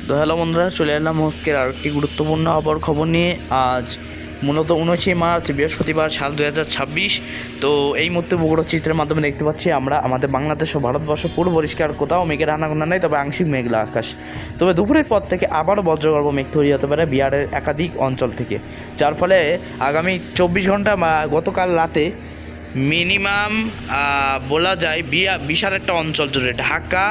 তো হ্যালো বন্ধুরা, চলে এলাম আজকের আরেকটি গুরুত্বপূর্ণ আবহাওয়ার খবর নিয়ে। আজ মূলত 19 মার্চ বৃহস্পতিবার সাল 2026। তো এই মুহূর্তে বগুড়া চিত্রের মাধ্যমে দেখতে পাচ্ছি আমরা আমাদের বাংলাদেশ ও ভারতবর্ষ পুরো পরিষ্কার, কোথাও মেঘের আনাগোনা নেই, তবে আংশিক মেঘলা আকাশ। তবে দুপুরের পর থেকে আবারও বজ্রগর্ভ মেঘ তৈরি হতে পারে বিহারের একাধিক অঞ্চল থেকে, যার ফলে আগামী 24 ঘন্টা বা গতকাল রাতে মিনিমাম বলা যায় বিশাল একটা অঞ্চল জুড়ে ঢাকা,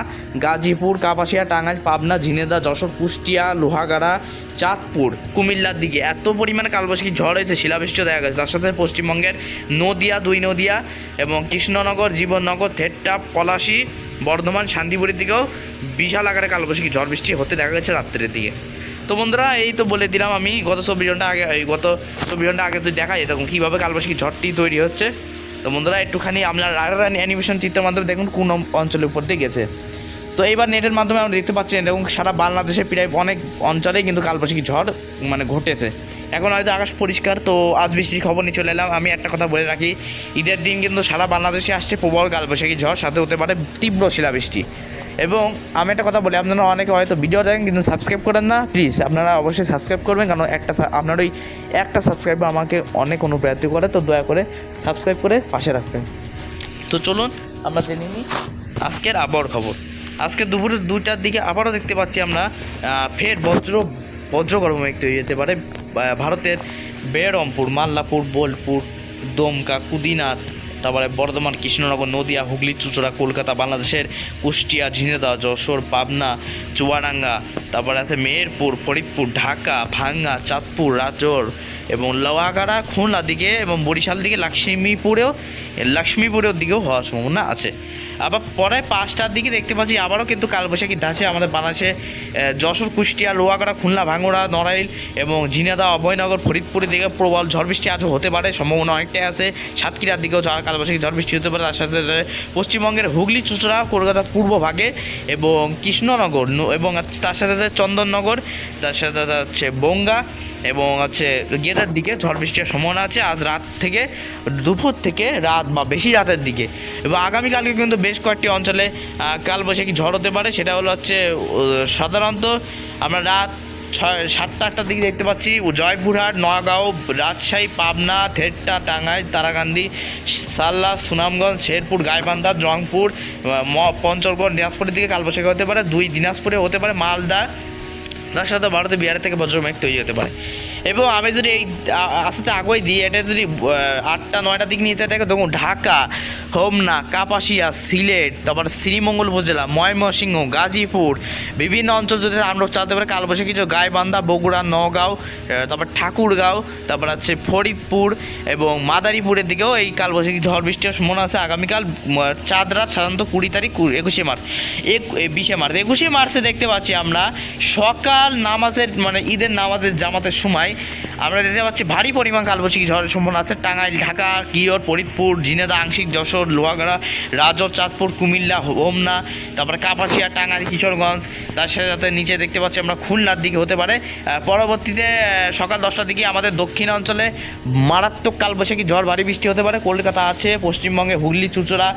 গাজীপুর, কাপাসিয়া, টাঙ্গাইল, পাবনা, ঝিনেদা, যশোর, কুষ্টিয়া, লোহাগাড়া, চাঁদপুর, কুমিল্লার দিকে এত পরিমাণে কালবৈশাখী ঝড় হয়েছে, শিলাবৃষ্টিও দেখা গেছে। তার সাথে পশ্চিমবঙ্গের নদিয়া, দুই নদিয়া এবং কৃষ্ণনগর, জীবননগর, থেট্টা, পলাশী, বর্ধমান, শান্তিপুরের দিকেও বিশাল আকারে কালবৈশাখী ঝড় বৃষ্টি হতে দেখা গেছে রাত্রের দিকে। তো বন্ধুরা, এই তো বলে দিলাম আমি গত 24 ঘন্টা আগে যদি দেখা যায় তখন কীভাবে কালবৈশাখী ঝড়টি তৈরি হচ্ছে। তো বন্ধুরা, একটুখানি আপনার অ্যানিমেশন চিত্রের মাধ্যমে দেখুন কোন অঞ্চলের উপর দিয়ে গেছে। তো এইবার নেটের মাধ্যমে আমরা দেখতে পাচ্ছি এবং সারা বাংলাদেশে প্রায় অনেক অঞ্চলেই কিন্তু কালবৈশাখী ঝড় ঘটেছে। এখন হয়তো আকাশ পরিষ্কার। তো আজ বৃষ্টির খবর নিয়ে চলে এলাম। আমি একটা কথা বলে রাখি, ঈদের দিন কিন্তু সারা বাংলাদেশে আসছে প্রবল কালবৈশাখী ঝড়, সাথে হতে পারে তীব্র শিলাবৃষ্টি। এবং আমি একটা কথা বলি, আপনারা অনেকে হয়তো ভিডিও দেখেন কিন্তু সাবস্ক্রাইব করেন না। প্লিজ আপনারা অবশ্যই সাবস্ক্রাইব করবেন, কারণ আপনার ওই একটা সাবস্ক্রাইব আমাকে অনেক অনুপ্রাণিত করে। তো দয়া করে সাবস্ক্রাইব করে পাশে রাখবেন। তো চলুন আমরা জেনে নিই আজকের আবহাওয়ার খবর। আজকে দুপুরের 2টার দিকে আবারও দেখতে পাচ্ছি আমরা ফের বজ্রগর্ভ মেঘ তৈরি হতে পারে ভারতের বেরমপুর, মাল্লাপুর, বোলপুর, দমকা, কুদিনাথ, তারপরে বর্ধমান, কৃষ্ণনগর, নদিয়া, হুগলি, চুঁচুড়া, কলকাতা, বাংলাদেশের কুষ্টিয়া, ঝিনেদা, যশোর, পাবনা, চুয়াডাঙ্গা, তারপরে আছে মেহেরপুর, ফরিদপুর, ঢাকা, ভাঙ্গা, চাঁদপুর, রাজৌর এবং লোহাগাড়া, খুলনা দিকে এবং বরিশাল দিকে, লক্ষ্মীপুরের দিকেও হওয়ার সম্ভাবনা আছে। আবার পরে 5টার দিকে দেখতে পাচ্ছি আবারও কিন্তু কালবৈশাখী ধাঁচে আমাদের বাংলাদেশে যশোর, কুষ্টিয়া, লোহাগাড়া, খুলনা, ভাঙ্গুড়া, নড়াইল এবং ঝিনাইদহ, অভয়নগর, ফরিদপুরের দিকে প্রবল ঝড় বৃষ্টি আজও হতে পারে, সম্ভাবনা অনেকটাই আছে। সাতক্ষীরার দিকেও কালবৈশাখী ঝড় বৃষ্টি হতে পারে। তার সাথে পশ্চিমবঙ্গের হুগলি, চুঁচুড়া, কলকাতার পূর্ব ভাগে এবং কৃষ্ণনগর এবং তার সাথে চন্দননগর, তার সাথে হচ্ছে বঙ্গা এবং হচ্ছে গেদার দিকে ঝড় বৃষ্টির সম্ভাবনা আছে আজ রাত থেকে, দুপুর থেকে রাত বা বেশি রাতের দিকে। এবং আগামীকালকে কিন্তু বেশ কয়েকটি অঞ্চলে কালবৈশাখী ঝড় হতে পারে। সেটা হলো হচ্ছে সাধারণত আমরা রাত 7টা-8টার দিকে দেখতে পাচ্ছি জয়পুরহাট, নগাঁও, রাজশাহী, পাবনা, থেট্টা, টাঙ্গাইল, তারাকান্দি, সাল্লা, সুনামগঞ্জ, শেরপুর, গাইবান্ধা, রংপুর, পঞ্চগড়, দিনাজপুরের দিকে কালবৈশাখী হতে পারে। দিনাজপুরে হতে পারে, মালদা, তার সাথে ভারতে বিহারের থেকে বজ্রমেঘ তৈরি হতে পারে। এবং আমি যদি এই আস্তে আগুয়ে দিই, এটা যদি 8টা-9টার দিক নিয়ে যেতে থাকে তখন ঢাকা, হোমনা, কাপাসিয়া, সিলেট, তারপর শ্রীমঙ্গল উপজেলা, ময়মনসিংহ, গাজীপুর বিভিন্ন অঞ্চল যদি আমরা চালাতে পারে কালবৈশাখী গাইবান্ধা, বগুড়া, নগাঁও, তারপর ঠাকুরগাঁও, তারপর আছে ফরিদপুর এবং মাদারীপুরের দিকেও এই কালবৈশাখী ঝড় বৃষ্টির সম্ভাবনা আছে আগামীকাল চাঁদ রাত, সাধারণত 20 তারিখ, 21 মার্চ, 21 মার্চে দেখতে পাচ্ছি আমরা সকাল নামাজের ঈদের নামাজের জামাতের সময় আমরা দেখতে পাচ্ছি ভারী পরিমাণ কালবৈশাখী ঝড়ের সম্ভাবনা আছে টাঙ্গাইল, ঢাকা, কিয়র, ফরিদপুর, ঝিনেদা, আংশিক, যশোর, লোহাগাড়া, রাজৌর, চাঁদপুর, কুমিল্লা, হোমনা, তারপরে কাপাসিয়া, টাঙ্গাইল, কিশোরগঞ্জ, তার সাথে নিচে দেখতে পাচ্ছি আমরা খুলনার দিকে হতে পারে। পরবর্তীতে সকাল 10টার দিকে আমাদের দক্ষিণ অঞ্চলে মারাত্মক কালবৈশাখী ঝড়, ভারী বৃষ্টি হতে পারে। কলকাতা আছে, পশ্চিমবঙ্গে হুগলি, চুঁচুড়া,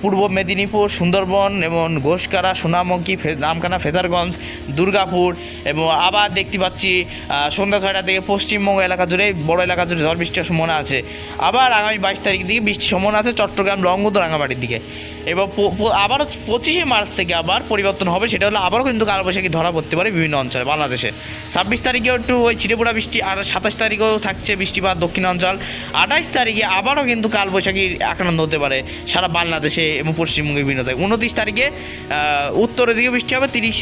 পূর্ব মেদিনীপুর, সুন্দরবন এবং ঘোষকারা, সোনামুখী, নামখানা, ফেজারগঞ্জ, দুর্গাপুর এবং আবার দেখতে পাচ্ছি সন্ধ্যা 6টার দিকে পশ্চিমবঙ্গ এলাকা জুড়ে, বড় এলাকা জুড়ে ঝড় বৃষ্টির সম্ভাবনা আছে। আবার আগামী 22 তারিখ দিকে বৃষ্টির সম্ভাবনা আছে চট্টগ্রাম, রংপুর, রাঙামাটির দিকে। এবং আবারও 25 মার্চ থেকে আবার পরিবর্তন হবে, সেটা হলো আবারও কিন্তু কালবৈশাখী ধরা পড়তে পারে বিভিন্ন অঞ্চলে বাংলাদেশে। 26 তারিখেও একটু ওই ছিটেফোঁটা বৃষ্টি, আর 27 তারিখেও থাকছে বৃষ্টিপাত দক্ষিণ অঞ্চল। 28 তারিখে আবারও কিন্তু কালবৈশাখীর আক্রান্ত হতে পারে সারা বাংলাদেশে এবং পশ্চিমবঙ্গের বিভিন্ন জায়গায়। 29 তারিখে উত্তরের দিকে বৃষ্টি হবে। 30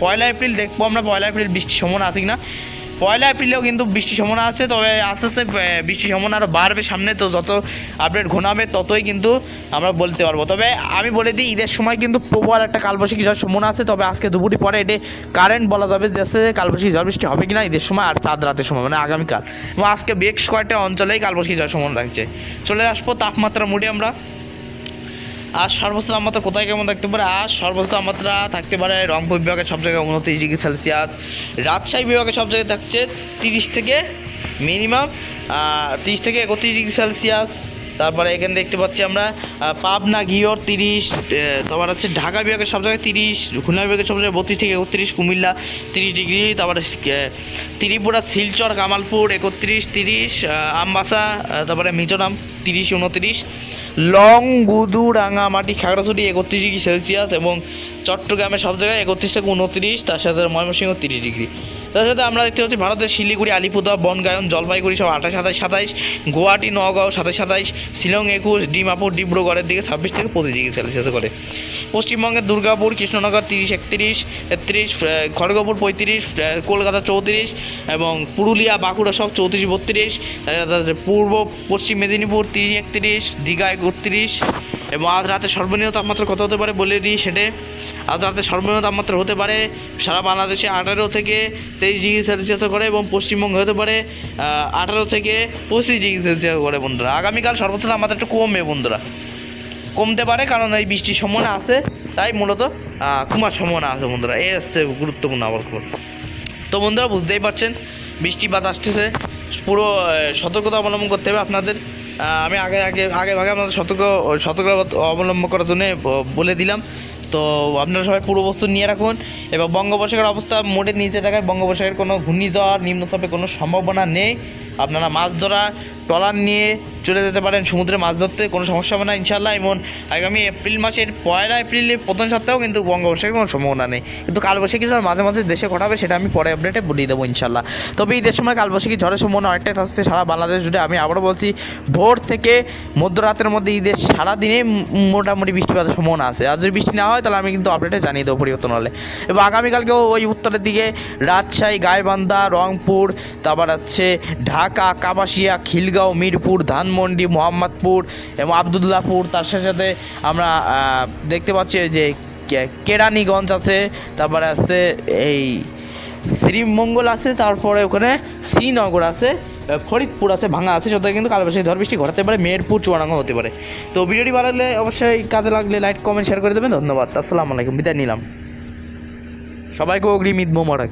1 এপ্রিল দেখবো আমরা 1 এপ্রিল বৃষ্টির সম্ভাবনা আছে কিনা। 1 এপ্রিলেও কিন্তু বৃষ্টির সম্ভাবনা আছে, তবে আস্তে আস্তে বৃষ্টির সম্ভাবনা আরও বাড়বে সামনে। তো যত আপডেট ঘনাবে ততই কিন্তু আমরা বলতে পারবো। তবে আমি বলে দিই, ঈদের সময় কিন্তু প্রবল একটা কালবৈশাখী ঝড় সম্ভাবনা আছে। তবে আজকে দুপুরই পরে এটা কারেন্ট বলা যাবে যে কালবৈশাখী ঝড় বৃষ্টি হবে কিনা ঈদের সময় আর চাঁদ রাতের সময়, আগামীকাল এবং আজকে বেশ কয়েকটা অঞ্চলেই কালবৈশাখী ঝড় সম্ভাবনা থাকছে। চলে আসবো তাপমাত্রা মুডে আমরা। আজ সর্বোচ্চ তাপমাত্রা কোথায় কেমন থাকতে পারে? আজ সর্বোচ্চ তাপমাত্রা থাকতে পারে রংপুর বিভাগের সব জায়গায় 29 ডিগ্রি সেলসিয়াস, রাজশাহী বিভাগের সব জায়গায় থাকছে 30 থেকে 31 ডিগ্রি সেলসিয়াস, তারপরে এখানে দেখতে পাচ্ছি আমরা পাবনা ঘিওর 30, তারপর হচ্ছে ঢাকা বিভাগের সব জায়গায় 30, খুলনা বিভাগের সব জায়গায় 32 থেকে 31, কুমিল্লা 30 ডিগ্রি, তারপরে ত্রিপুরা শিলচর কামালপুর 31, 30, আমবাসা, তারপরে Mizoram 30, 29, Langadu Rangamati Khagrachari 31 degree Celsius এবং চট্টগ্রামের সব জায়গায় 31 থেকে 29, তার সাথে ময়মনসিংহ 30 ডিগ্রি। তার সাথে আমরা দেখতে পাচ্ছি ভারতের শিলিগুড়ি, আলিপুরদুয়ার, বনগায়ন, জলপাইগুড়ি সব 28, 27, 27, গুয়াহাটি, নগাঁও 27, 27, শিলং 21, ডিমাপুর, ডিব্রুগড়ের দিকে 26 থেকে 25 ডিগ্রি সেলসিয়াস করে। পশ্চিমবঙ্গের দুর্গাপুর, কৃষ্ণনগর 30, 31, 33, খড়গপুর 35, কলকাতা 34 এবং পুরুলিয়া, বাঁকুড়া সব 34, 32, তারপরে পূর্ব পশ্চিম মেদিনীপুর 30, 31, দীঘা 31 এবং আজ রাতে সর্বনিম্ন তাপমাত্রা কত হতে পারে বলে দিই সেটা। আজ রাতে সর্বনিম্ন তাপমাত্রা হতে পারে সারা বাংলাদেশে 18 থেকে 23 ডিগ্রি সেলসিয়াস করে এবং পশ্চিমবঙ্গে হতে পারে 18 থেকে 25 ডিগ্রি সেলসিয়াস করে বন্ধুরা। আগামীকাল সর্বোচ্চ তাপমাত্রা একটু কমবে বন্ধুরা, কমতে পারে কারণ এই বৃষ্টির সম্ভাবনা আছে, তাই মূলত কুমার সম্ভাবনা আছে বন্ধুরা। এই আসছে গুরুত্বপূর্ণ আবার খবর। তো বন্ধুরা বুঝতেই পারছেন বৃষ্টিপাত আসতেছে, পুরো সতর্কতা অবলম্বন করতে হবে আপনাদের। আমি আগে ভাগে আপনাদের সতর্কতা অবলম্বন করার জন্য বলে দিলাম। তো আপনারা সবাই পুরো বস্তু নিয়ে রাখুন এবং বঙ্গোপসাগরের অবস্থা মোটের নিচে থাকায় বঙ্গোপসাগরের কোনো ঘূর্ণিঝড় নিম্নচাপের কোনো সম্ভাবনা নেই। আপনারা মাছ ধরা ট্রলার নিয়ে চলে যেতে পারেন সমুদ্রে মাছ ধরতে, কোনো সমস্যা হবে না ইনশাল্লাহ। এবং আগামী এপ্রিল মাসের 1 এপ্রিলের প্রথম সপ্তাহেও কিন্তু বঙ্গোপসাগরের কোনো সম্ভাবনা নেই, কিন্তু কালবৈশাখী ঝড় মাঝে মাঝে দেশে ঘটাবে, সেটা আমি পরে আপডেটে বলিয়ে দেবো ইনশাল্লাহ। তবে ঈদের সময় কালবৈশাখী ঝড়ের সম্ভাবনা অনেকটাই থাকছে সারা বাংলাদেশ জুড়ে। আমি আবারও বলছি, ভোর থেকে মধ্যরাতের মধ্যে ঈদের সারাদিনে মোটামুটি বৃষ্টিপাতের সম্ভাবনা আছে। আর যদি বৃষ্টি না হয় তাহলে আমি কিন্তু আপডেটে জানিয়ে দেবো পরিবর্তন হলে। এবং আগামীকালকেও ওই উত্তরের দিকে রাজশাহী, গাইবান্ধা, রংপুর, তারপর আছে ঢাকা, কাপাসিয়া, খিলগাঁও, মিরপুর, ধানমন্ডি, মোহাম্মদপুর এবং আবদুল্লাহপুর, তার সাথে সাথে আমরা দেখতে পাচ্ছি যে কেরানীগঞ্জ আছে, তারপরে আছে এই শ্রীমঙ্গল আছে, তারপরে ওখানে শ্রীনগর আছে, ফরিদপুর আছে, ভাঙা আছে, সত্যি কিন্তু কালবৈশাখী ঝড় বৃষ্টি ঘটাতে পারে, মেহেরপুর, চুয়াডাঙ্গা হতে পারে। তো ভিডিওটি ভালো লাগলে অবশ্যই কাজে লাগলে লাইক, কমেন্ট, শেয়ার করে দেবেন। ধন্যবাদ, আসসালামু আলাইকুম, বিদায় নিলাম। সবাইকে অগ্রিম ঈদ মোবারক।